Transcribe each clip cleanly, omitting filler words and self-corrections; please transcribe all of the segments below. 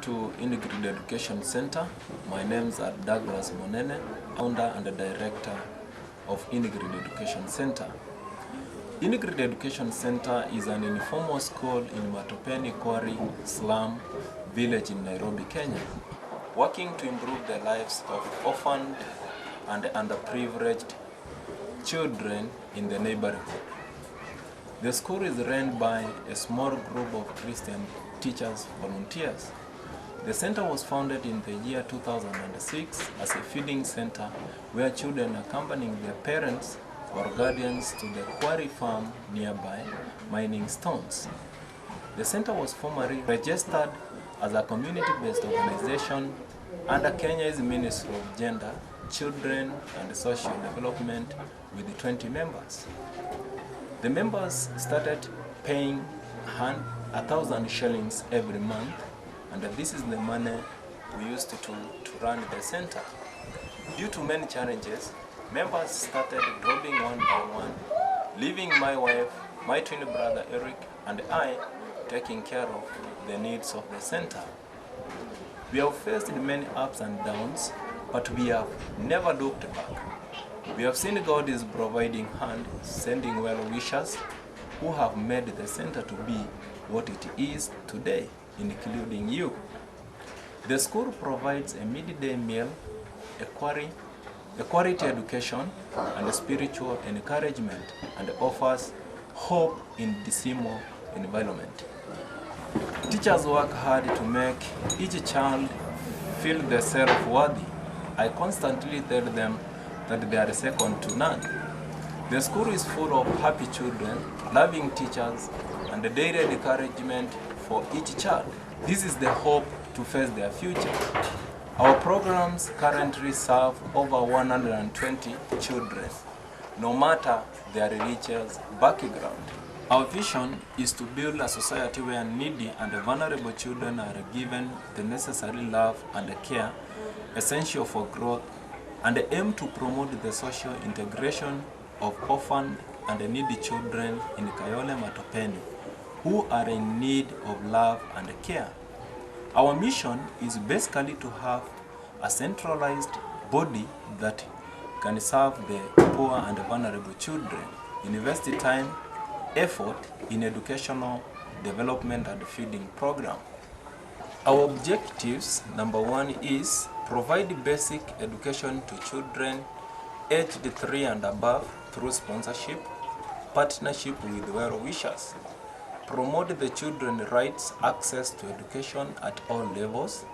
to Ingrid Education Center. My names are Douglas Monene, founder and director of Ingrid Education Center. Ingrid Education Center is an informal school in Matopeni Quarry slum village in Nairobi, Kenya, working to improve the lives of orphaned and underprivileged children in the neighborhood. The school is run by a small group of Christian teachers volunteers. The center was founded in the year 2006 as a feeding center where children accompanying their parents or guardians to the quarry farm nearby mining stones. The center was formerly registered as a community-based organization under Kenya's Ministry of Gender, Children and Social Development with 20 members. The members started paying 1,000 shillings every month, and this is the money we used to run the center. Due to many challenges, members started dropping one by one, leaving my wife, my twin brother Eric, and I taking care of the needs of the center. We have faced many ups and downs, but we have never looked back. We have seen God is providing hand, sending well-wishers who have made the center to be what it is today, including you. The school provides a midday meal, a quality education, and a spiritual encouragement, and offers hope in dismal environment. Teachers work hard to make each child feel themselves worthy. I constantly tell them that they are second to none. The school is full of happy children, loving teachers, and the daily encouragement for each child. This is the hope to face their future. Our programs currently serve over 120 children, no matter their religious background. Our vision is to build a society where needy and vulnerable children are given the necessary love and care essential for growth, and aim to promote the social integration of orphaned and needy children in Kayole Matopeni who are in need of love and care. Our mission is basically to have a centralized body that can serve the poor and vulnerable children, invest time, effort in educational development and feeding program. Our objectives, number one, is provide basic education to children aged 3 and above through sponsorship, partnership with well-wishers, promote the children's rights access to education at all levels,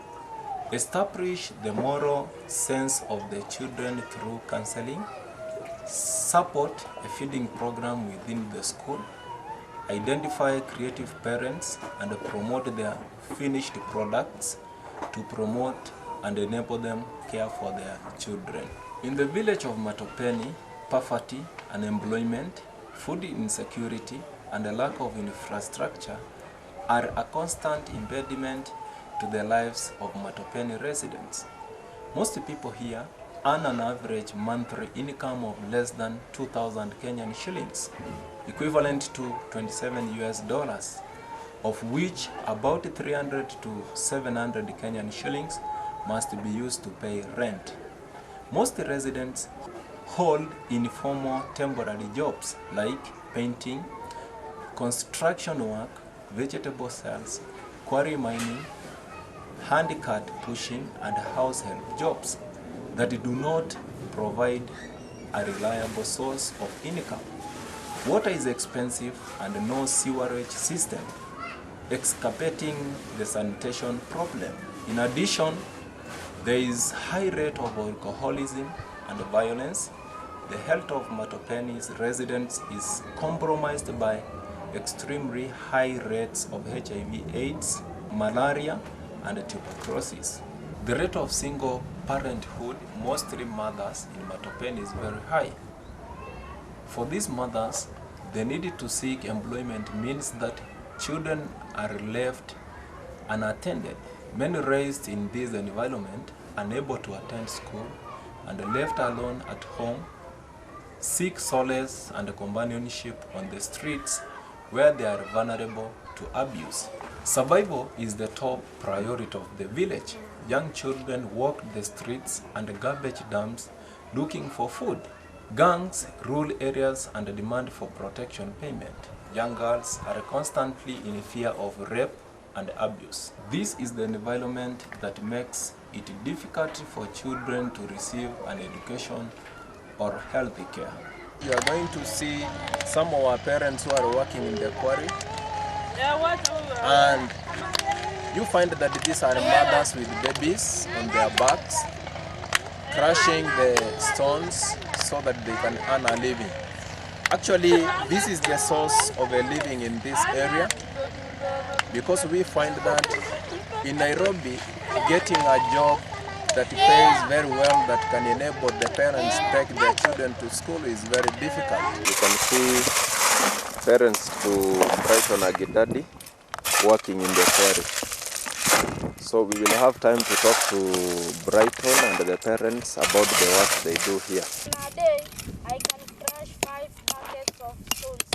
establish the moral sense of the children through counseling, support a feeding program within the school, identify creative parents and promote their finished products to promote and enable them care for their children. In the village of Matopeni, poverty, unemployment, food insecurity, and a lack of infrastructure are a constant impediment to the lives of Matopeni residents. Most people here earn an average monthly income of less than 2,000 Kenyan shillings, equivalent to 27 US dollars, of which about 300 to 700 Kenyan shillings must be used to pay rent. Most residents hold informal temporary jobs like painting, construction work, vegetable sales, quarry mining, handicart pushing, and house help jobs that do not provide a reliable source of income. Water is expensive and no sewerage system, exacerbating the sanitation problem. In addition, there is high rate of alcoholism and violence. The health of Matopeni's residents is compromised by extremely high rates of HIV/AIDS, malaria, and tuberculosis. The rate of single parenthood, mostly mothers in Matopeni, is very high. For these mothers, the need to seek employment means that children are left unattended. Many raised in this environment, unable to attend school, and left alone at home, seek solace and companionship on the streets where they are vulnerable to abuse. Survival is the top priority of the village. Young children walk the streets and garbage dumps looking for food. Gangs rule areas and demand for protection payment. Young girls are constantly in fear of rape and abuse. This is the environment that makes it difficult for children to receive an education or healthy care. You are going to see some of our parents who are working in the quarry, and you find that these are mothers with babies on their backs, crushing the stones so that they can earn a living. Actually, this is the source of a living in this area, because we find that in Nairobi, getting a job that pays very well, that can enable the parents to take their children to school, is very difficult. You can see parents to Brighton Agidadi working in the quarry. So we will have time to talk to Brighton and the parents about the work they do here. In a day, I can crush 5 buckets of stones,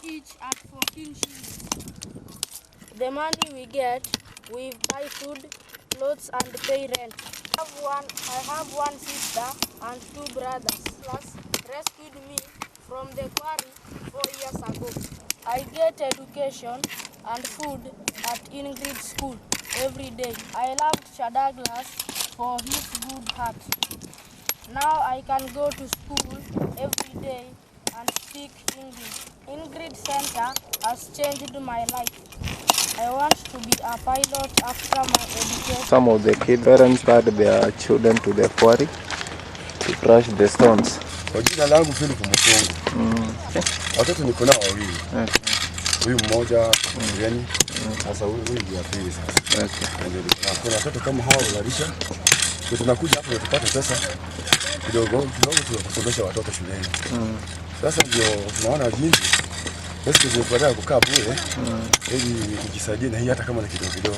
each at 14 shillings. The money we get, we buy food, clothes, and pay rent. I have one sister and 2 brothers, plus rescued me from the quarry 4 years ago. I get education and food at Ingrid school every day. I loved Douglas for his good heart. Now I can go to school every day and speak English. Ingrid Center has changed my life. I want to be a pilot after my education. Some of the kid parents start their children to the quarry to crush the stones. Kwa jina langu Philip Mutungu. Watoto niko nao wawili. Huyu mmoja mgeni. Sasa huyu ndio pili sasa. Kuna watoto kama hao wanalisha. Tunakuja hapo tupate pesa kidogo tunakusomesha watoto shuleni. Sasa ndio tunaona jinsi pesa zinazokwenda kukaa bure ili kujisaidie na hii hata kama ni kidogo kidogo.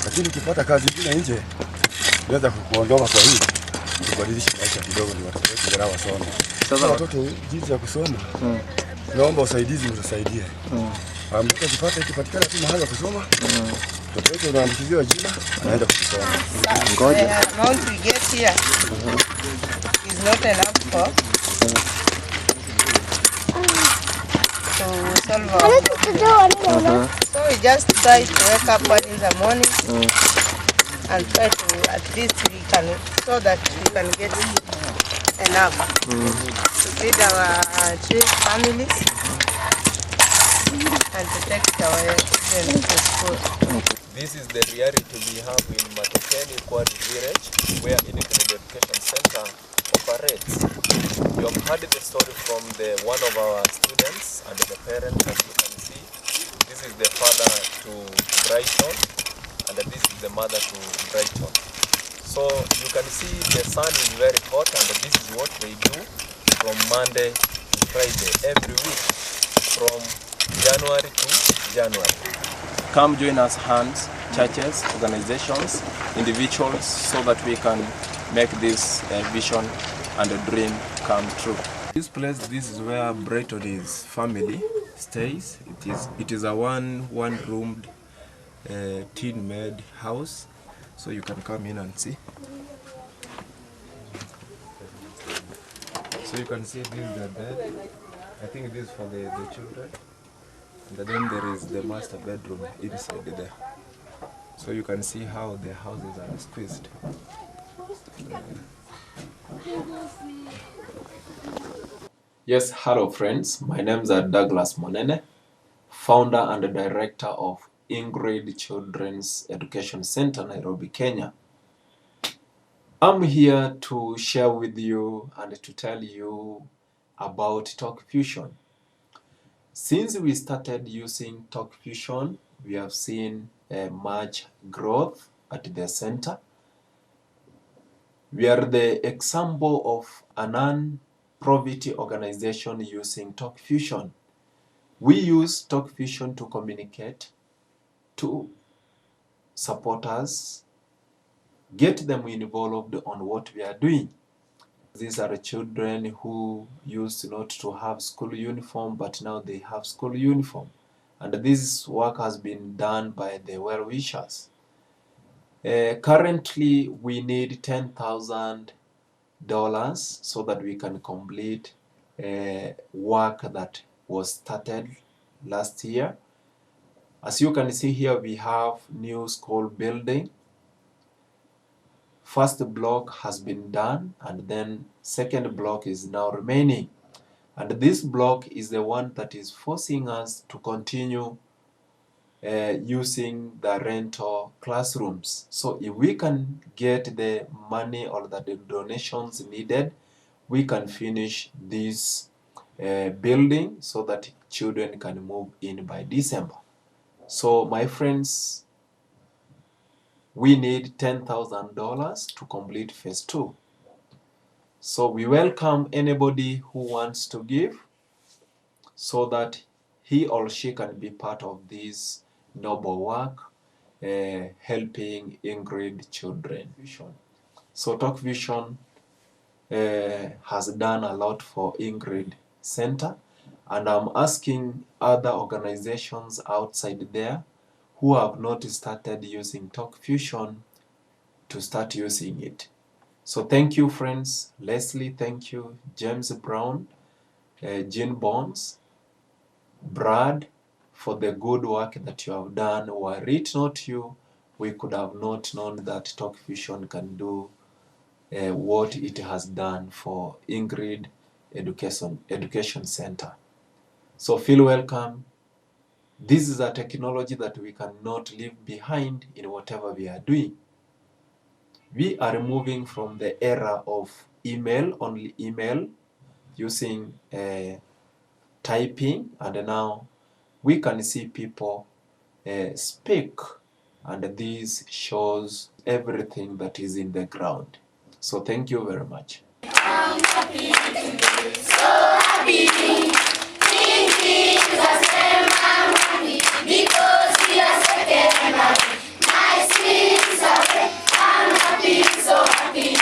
Lakini ukipata kazi nyingine nje unaweza kuondoka kwa hii kubadilisha maisha kidogo, ni watoto wetu ndio wasome. Sasa watoto jinsi ya kusoma naomba usaidizi mtusaidie. Mtu akipata ikipatikana tu mahali ya kusoma mtoto wetu anaandikwa jina anaenda kusoma. Ngoja. Amount we get here is not enough for to solve our problem. So we just try to wake up early in the morning and try to at least we can, so that we can get enough to feed our families and to take our children to school. This is the reality we have in Matokeni Quarry Village, where Ingrid Education Center operates. You have heard the story from one of our students and the parents, as you can see. This is the father to Brighton, and this is the mother to Brighton. So you can see the sun is very hot, and this is what they do from Monday to Friday, every week, from January to January. Come join us, hands, churches, organizations, individuals, so that we can make this vision and a dream come true. This place, this is where Brighton's family stays. It is a one-roomed tin-made house, so you can come in and see. So you can see this is the bed. I think this is for the children. And then there is the master bedroom inside there. So you can see how the houses are squeezed. Yes, hello friends. My name is Douglas Monene, founder and director of Ingrid Children's Education Center, Nairobi, Kenya. I'm here to share with you and to tell you about Talk Fusion. Since we started using Talk Fusion, we have seen much growth at the center. We are the example of a non-profit organization using Talk Fusion. We use Talk Fusion to communicate, to support us, get them involved on what we are doing. These are children who used not to have school uniform, but now they have school uniform. and this work has been done by the well-wishers. Currently, we need $10,000 so that we can complete work that was started last year. As you can see here, we have new school building. First block has been done, and then second block is now remaining. And this block is the one that is forcing us to continue using the rental classrooms. So if we can get the money or the donations needed, we can finish this building so that children can move in by December. So my friends, we need $10,000 to complete phase 2. So we welcome anybody who wants to give so that he or she can be part of this noble work, helping Ingrid children. So Talk Vision has done a lot for Ingrid Center, and I'm asking other organizations outside there who have not started using Talk Fusion to start using it. So thank you, friends. Leslie, thank you. James Brown, Jean Bones, Brad, for the good work that you have done. Were it not you, we could have not known that Talk Vision can do what it has done for Ingrid Education Center. So feel welcome. This is a technology that we cannot leave behind in whatever we are doing. We are moving from the era of email, only email, using typing, and now we can see people speak, and this shows everything that is in the ground. So thank you very much. I'm happy, so happy. In Jesus' name I'm happy, because He has taken my sins away. I'm happy, so happy.